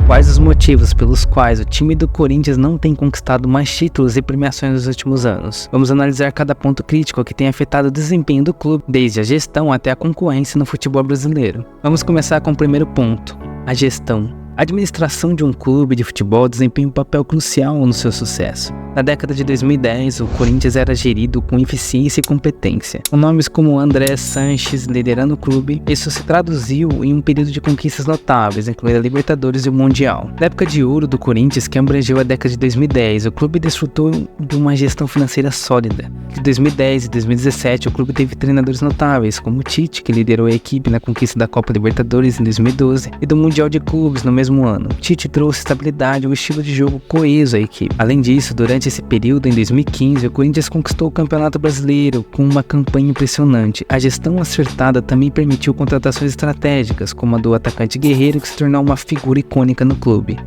Quais os motivos pelos quais o time do Corinthians não tem conquistado mais títulos e premiações nos últimos anos? Vamos analisar cada ponto crítico que tem afetado o desempenho do clube, desde a gestão até a concorrência no futebol brasileiro. Vamos começar com o primeiro ponto, a gestão. A administração de um clube de futebol desempenha um papel crucial no seu sucesso. Na década de 2010, o Corinthians era gerido com eficiência e competência. Com nomes como André Sanches liderando o clube, isso se traduziu em um período de conquistas notáveis, incluindo a Libertadores e o Mundial. Na época de ouro do Corinthians, que abrangeu a década de 2010, o clube desfrutou de uma gestão financeira sólida. De 2010 e 2017, o clube teve treinadores notáveis, como o Tite, que liderou a equipe na conquista da Copa Libertadores em 2012 e do Mundial de Clubes no mesmo ano. Tite trouxe estabilidade e um estilo de jogo coeso à equipe. Além disso, durante esse período, em 2015, o Corinthians conquistou o Campeonato Brasileiro com uma campanha impressionante. A gestão acertada também permitiu contratações estratégicas, como a do atacante Guerreiro, que se tornou uma figura icônica no clube.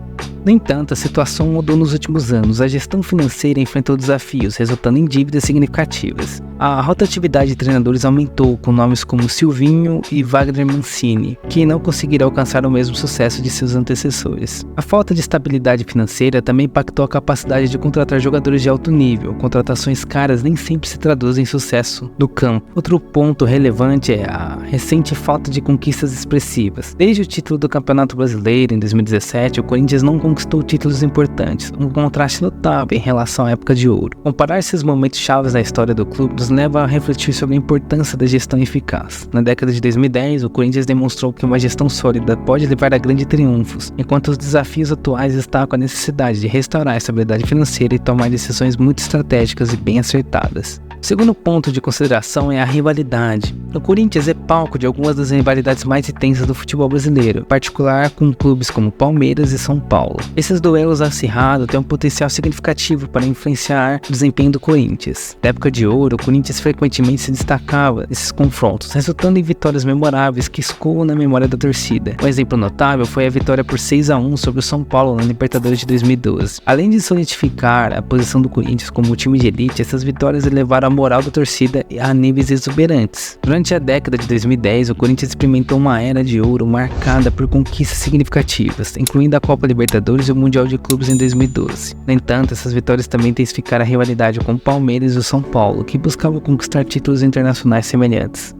No entanto, a situação mudou nos últimos anos. A gestão financeira enfrentou desafios, resultando em dívidas significativas. A rotatividade de treinadores aumentou, com nomes como Silvinho e Wagner Mancini, que não conseguiram alcançar o mesmo sucesso de seus antecessores. A falta de estabilidade financeira também impactou a capacidade de contratar jogadores de alto nível. Contratações caras nem sempre se traduzem em sucesso no campo. Outro ponto relevante é a recente falta de conquistas expressivas. Desde o título do Campeonato Brasileiro em 2017, o Corinthians não conquistou títulos importantes, um contraste notável em relação à época de ouro. Comparar esses momentos chaves na história do clube nos leva a refletir sobre a importância da gestão eficaz. Na década de 2010, o Corinthians demonstrou que uma gestão sólida pode levar a grandes triunfos, enquanto os desafios atuais destacam a necessidade de restaurar a estabilidade financeira e tomar decisões muito estratégicas e bem acertadas. O segundo ponto de consideração é a rivalidade. O Corinthians é palco de algumas das rivalidades mais intensas do futebol brasileiro, em particular com clubes como Palmeiras e São Paulo. Esses duelos acirrados têm um potencial significativo para influenciar o desempenho do Corinthians. Na época de ouro, o Corinthians frequentemente se destacava nesses confrontos, resultando em vitórias memoráveis que escoam na memória da torcida. Um exemplo notável foi a vitória por 6-1 sobre o São Paulo na Libertadores de 2012. Além de solidificar a posição do Corinthians como time de elite, essas vitórias elevaram a moral da torcida a níveis exuberantes. Durante a década de 2010, o Corinthians experimentou uma era de ouro marcada por conquistas significativas, incluindo a Copa Libertadores e o Mundial de Clubes em 2012. No entanto, essas vitórias também intensificaram a rivalidade com o Palmeiras e o São Paulo, que buscavam conquistar títulos internacionais semelhantes.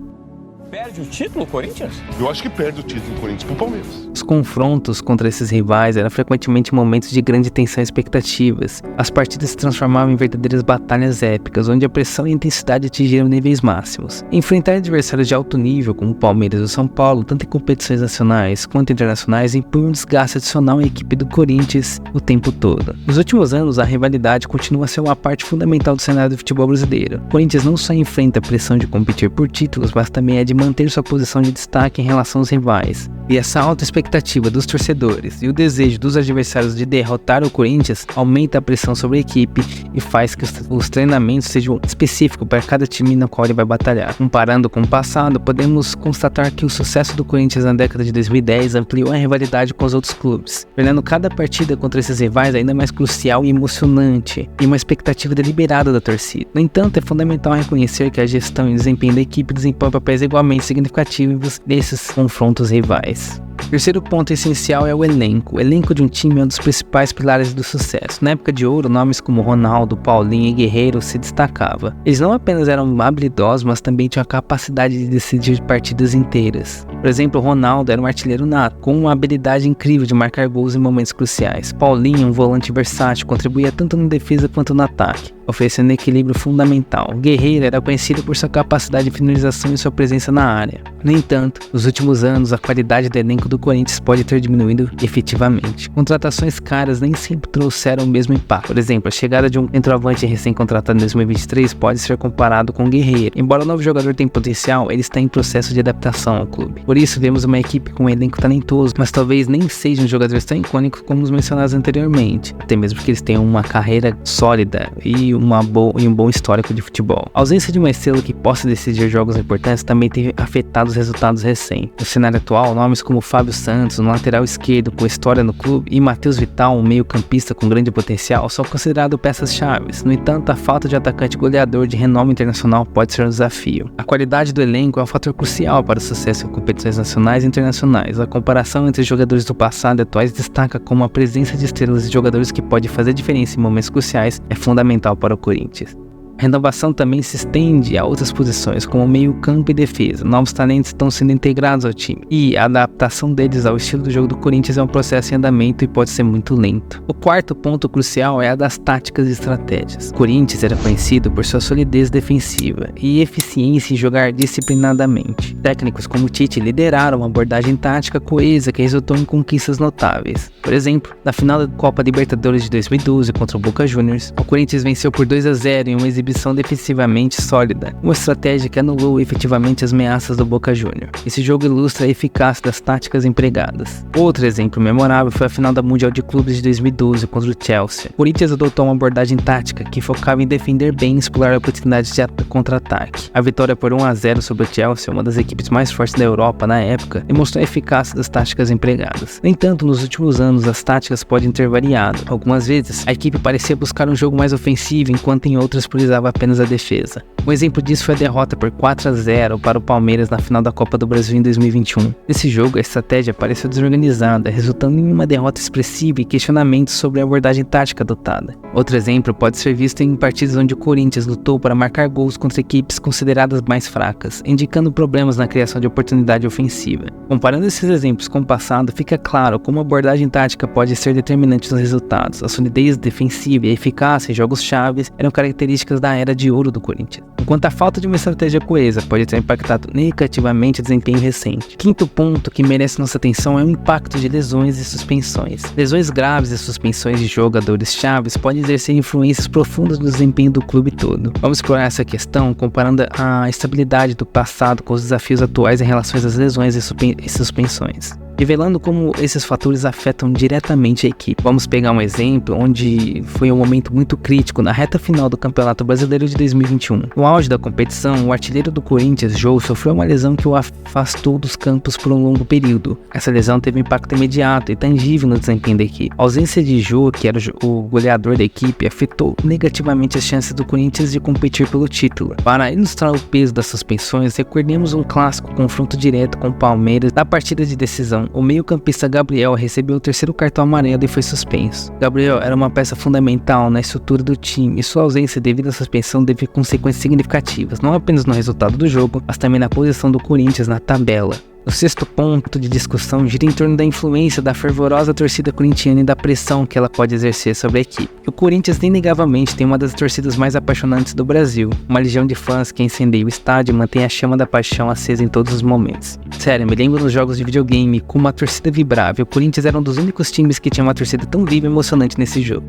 Perde o título, Corinthians? Eu acho que perde o título do Corinthians pro Palmeiras. Os confrontos contra esses rivais eram frequentemente momentos de grande tensão e expectativas. As partidas se transformavam em verdadeiras batalhas épicas, onde a pressão e a intensidade atingiram níveis máximos. Enfrentar adversários de alto nível, como o Palmeiras e o São Paulo, tanto em competições nacionais quanto internacionais, impõe um desgaste adicional à equipe do Corinthians o tempo todo. Nos últimos anos, a rivalidade continua a ser uma parte fundamental do cenário do futebol brasileiro. O Corinthians não só enfrenta a pressão de competir por títulos, mas também é de manter sua posição de destaque em relação aos rivais. E essa alta expectativa dos torcedores e o desejo dos adversários de derrotar o Corinthians aumenta a pressão sobre a equipe e faz que os treinamentos sejam específicos para cada time no qual ele vai batalhar. Comparando com o passado, podemos constatar que o sucesso do Corinthians na década de 2010 ampliou a rivalidade com os outros clubes, tornando cada partida contra esses rivais ainda mais crucial e emocionante, e uma expectativa deliberada da torcida. No entanto, é fundamental reconhecer que a gestão e o desempenho da equipe desempenham papéis igualmente significativos nesses confrontos rivais. Terceiro ponto essencial é o elenco. O elenco de um time é um dos principais pilares do sucesso. Na época de ouro, nomes como Ronaldo, Paulinho e Guerreiro se destacavam. Eles não apenas eram habilidosos, mas também tinham a capacidade de decidir partidas inteiras. Por exemplo, Ronaldo era um artilheiro nato, com uma habilidade incrível de marcar gols em momentos cruciais. Paulinho, um volante versátil, contribuía tanto na defesa quanto no ataque, oferecendo um equilíbrio fundamental. Guerreiro era conhecido por sua capacidade de finalização e sua presença na área. No entanto, nos últimos anos, a qualidade do elenco do Corinthians pode ter diminuído efetivamente. Contratações caras nem sempre trouxeram o mesmo impacto. Por exemplo, a chegada de um centroavante recém-contratado em 2023 pode ser comparado com o Guerreiro. Embora o novo jogador tenha potencial, ele está em processo de adaptação ao clube. Por isso, vemos uma equipe com um elenco talentoso, mas talvez nem sejam jogadores tão icônicos como os mencionados anteriormente, até mesmo porque eles têm uma carreira sólida e um bom histórico de futebol. A ausência de uma estrela que possa decidir jogos importantes também tem pode afetar os resultados recentes. No cenário atual, nomes como Fábio Santos, um lateral esquerdo com história no clube, e Matheus Vital, um meio-campista com grande potencial, são considerados peças-chave. No entanto, a falta de atacante goleador de renome internacional pode ser um desafio. A qualidade do elenco é um fator crucial para o sucesso em competições nacionais e internacionais. A comparação entre jogadores do passado e atuais destaca como a presença de estrelas e jogadores que pode fazer diferença em momentos cruciais é fundamental para o Corinthians. A renovação também se estende a outras posições, como meio campo e defesa. Novos talentos estão sendo integrados ao time, e a adaptação deles ao estilo do jogo do Corinthians é um processo em andamento e pode ser muito lento. O quarto ponto crucial é a das táticas e estratégias. O Corinthians era conhecido por sua solidez defensiva e eficiência em jogar disciplinadamente. Técnicos como Tite lideraram uma abordagem tática coesa que resultou em conquistas notáveis. Por exemplo, na final da Copa Libertadores de 2012 contra o Boca Juniors, o Corinthians venceu por 2-0 em uma exibição defensivamente sólida, uma estratégia que anulou efetivamente as ameaças do Boca Juniors. Esse jogo ilustra a eficácia das táticas empregadas. Outro exemplo memorável foi a final da Mundial de Clubes de 2012 contra o Chelsea. O Corinthians adotou uma abordagem tática que focava em defender bem e explorar oportunidades de contra-ataque. A vitória por 1-0 sobre o Chelsea, uma das equipes mais fortes da Europa na época, demonstrou a eficácia das táticas empregadas. No entanto, nos últimos anos, as táticas podem ter variado. Algumas vezes, a equipe parecia buscar um jogo mais ofensivo, enquanto em outras priorizava apenas a defesa. Um exemplo disso foi a derrota por 4-0 para o Palmeiras na final da Copa do Brasil em 2021. Nesse jogo, a estratégia pareceu desorganizada, resultando em uma derrota expressiva e questionamentos sobre a abordagem tática adotada. Outro exemplo pode ser visto em partidas onde o Corinthians lutou para marcar gols contra equipes consideradas mais fracas, indicando problemas na criação de oportunidade ofensiva. Comparando esses exemplos com o passado, fica claro como a abordagem tática pode ser determinante nos resultados. A solidez defensiva e a eficácia em jogos chaves eram características da era de ouro do Corinthians, enquanto a falta de uma estratégia coesa pode ter impactado negativamente o desempenho recente. Quinto ponto que merece nossa atenção é o impacto de lesões e suspensões. Lesões graves e suspensões de jogadores chaves podem exercer influências profundas no desempenho do clube todo. Vamos explorar essa questão comparando a estabilidade do passado com os desafios atuais em relação às lesões e suspensões, revelando como esses fatores afetam diretamente a equipe. Vamos pegar um exemplo onde foi um momento muito crítico na reta final do Campeonato Brasileiro de 2021. No auge da competição, o artilheiro do Corinthians, Jô, sofreu uma lesão que o afastou dos campos por um longo período. Essa lesão teve impacto imediato e tangível no desempenho da equipe. A ausência de Jô, que era o goleador da equipe, afetou negativamente as chances do Corinthians de competir pelo título. Para ilustrar o peso das suspensões, recordemos um clássico confronto direto com o Palmeiras da partida de decisão. O meio-campista Gabriel recebeu o terceiro cartão amarelo e foi suspenso. Gabriel era uma peça fundamental na estrutura do time e sua ausência devido à suspensão teve consequências significativas, não apenas no resultado do jogo, mas também na posição do Corinthians na tabela. O sexto ponto de discussão gira em torno da influência da fervorosa torcida corintiana e da pressão que ela pode exercer sobre a equipe. O Corinthians inegavelmente tem uma das torcidas mais apaixonantes do Brasil, uma legião de fãs que incendeia o estádio e mantém a chama da paixão acesa em todos os momentos. Sério, me lembro nos jogos de videogame como a torcida vibrava, e o Corinthians era um dos únicos times que tinha uma torcida tão viva e emocionante nesse jogo.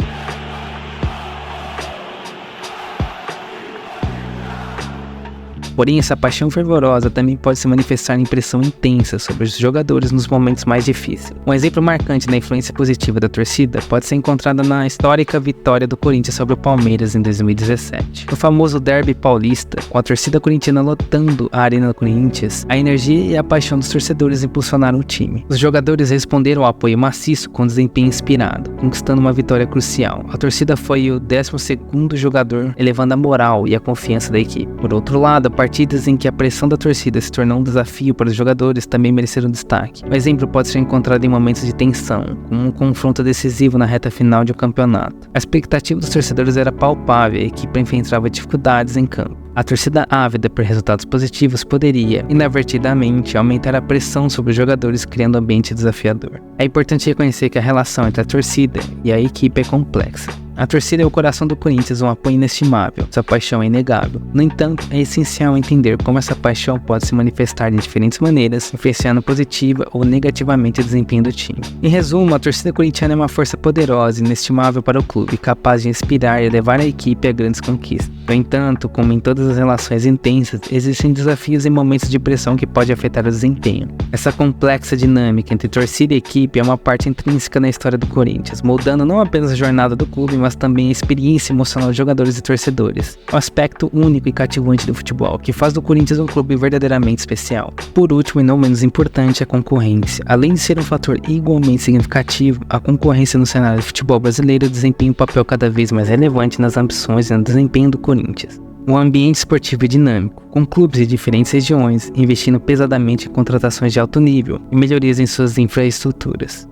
Porém, essa paixão fervorosa também pode se manifestar em pressão intensa sobre os jogadores nos momentos mais difíceis. Um exemplo marcante da influência positiva da torcida pode ser encontrada na histórica vitória do Corinthians sobre o Palmeiras em 2017. No famoso derby paulista, com a torcida corintiana lotando a Arena do Corinthians, a energia e a paixão dos torcedores impulsionaram o time. Os jogadores responderam ao apoio maciço com desempenho inspirado, conquistando uma vitória crucial. A torcida foi o 12º jogador, elevando a moral e a confiança da equipe. Por outro lado, partidas em que a pressão da torcida se tornou um desafio para os jogadores também mereceram destaque. O exemplo pode ser encontrado em momentos de tensão, como um confronto decisivo na reta final de um campeonato. A expectativa dos torcedores era palpável e a equipe enfrentava dificuldades em campo. A torcida ávida por resultados positivos poderia, inadvertidamente, aumentar a pressão sobre os jogadores, criando um ambiente desafiador. É importante reconhecer que a relação entre a torcida e a equipe é complexa. A torcida é o coração do Corinthians, um apoio inestimável, sua paixão é inegável. No entanto, é essencial entender como essa paixão pode se manifestar de diferentes maneiras, influenciando positiva ou negativamente o desempenho do time. Em resumo, a torcida corintiana é uma força poderosa e inestimável para o clube, capaz de inspirar e levar a equipe a grandes conquistas. No entanto, como em todas as relações intensas, existem desafios e momentos de pressão que podem afetar o desempenho. Essa complexa dinâmica entre torcida e equipe é uma parte intrínseca na história do Corinthians, moldando não apenas a jornada do clube, mas também a experiência emocional de jogadores e torcedores. Um aspecto único e cativante do futebol, que faz do Corinthians um clube verdadeiramente especial. Por último e não menos importante, a concorrência. Além de ser um fator igualmente significativo, a concorrência no cenário do futebol brasileiro desempenha um papel cada vez mais relevante nas ambições e no desempenho do Corinthians. Um ambiente esportivo e dinâmico, com clubes de diferentes regiões, investindo pesadamente em contratações de alto nível e melhorias em suas infraestruturas.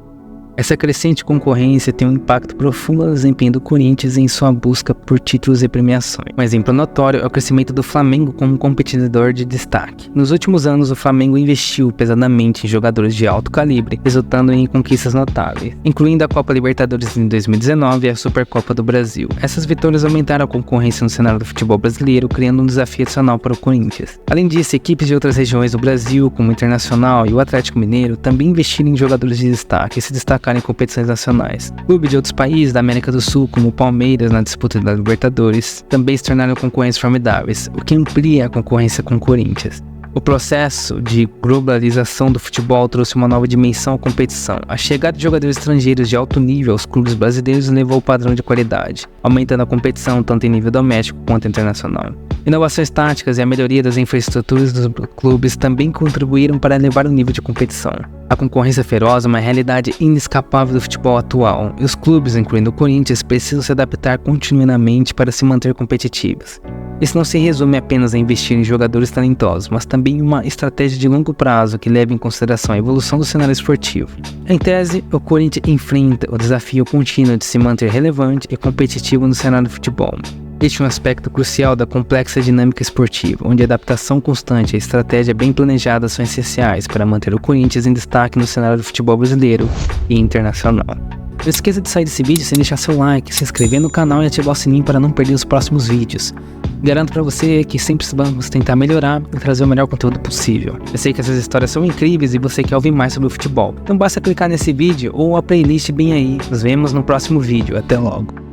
Essa crescente concorrência tem um impacto profundo no desempenho do Corinthians em sua busca por títulos e premiações. Um exemplo notório é o crescimento do Flamengo como competidor de destaque. Nos últimos anos, o Flamengo investiu pesadamente em jogadores de alto calibre, resultando em conquistas notáveis, incluindo a Copa Libertadores em 2019 e a Supercopa do Brasil. Essas vitórias aumentaram a concorrência no cenário do futebol brasileiro, criando um desafio adicional para o Corinthians. Além disso, equipes de outras regiões do Brasil, como o Internacional e o Atlético Mineiro, também investiram em jogadores de destaque e se destacaram em competições nacionais. Clubes de outros países da América do Sul, como o Palmeiras na disputa da Libertadores, também se tornaram concorrentes formidáveis, o que amplia a concorrência com o Corinthians. O processo de globalização do futebol trouxe uma nova dimensão à competição. A chegada de jogadores estrangeiros de alto nível aos clubes brasileiros elevou o padrão de qualidade, aumentando a competição tanto em nível doméstico quanto internacional. Inovações táticas e a melhoria das infraestruturas dos clubes também contribuíram para elevar o nível de competição. A concorrência feroz é uma realidade inescapável do futebol atual, e os clubes, incluindo o Corinthians, precisam se adaptar continuamente para se manter competitivos. Isso não se resume apenas a investir em jogadores talentosos, mas também em uma estratégia de longo prazo que leve em consideração a evolução do cenário esportivo. Em tese, o Corinthians enfrenta o desafio contínuo de se manter relevante e competitivo no cenário do futebol. Este é um aspecto crucial da complexa dinâmica esportiva, onde a adaptação constante e a estratégia bem planejada são essenciais para manter o Corinthians em destaque no cenário do futebol brasileiro e internacional. Não esqueça de sair desse vídeo sem deixar seu like, se inscrever no canal e ativar o sininho para não perder os próximos vídeos. Garanto para você que sempre vamos tentar melhorar e trazer o melhor conteúdo possível. Eu sei que essas histórias são incríveis e você quer ouvir mais sobre o futebol. Então basta clicar nesse vídeo ou a playlist bem aí. Nos vemos no próximo vídeo. Até logo.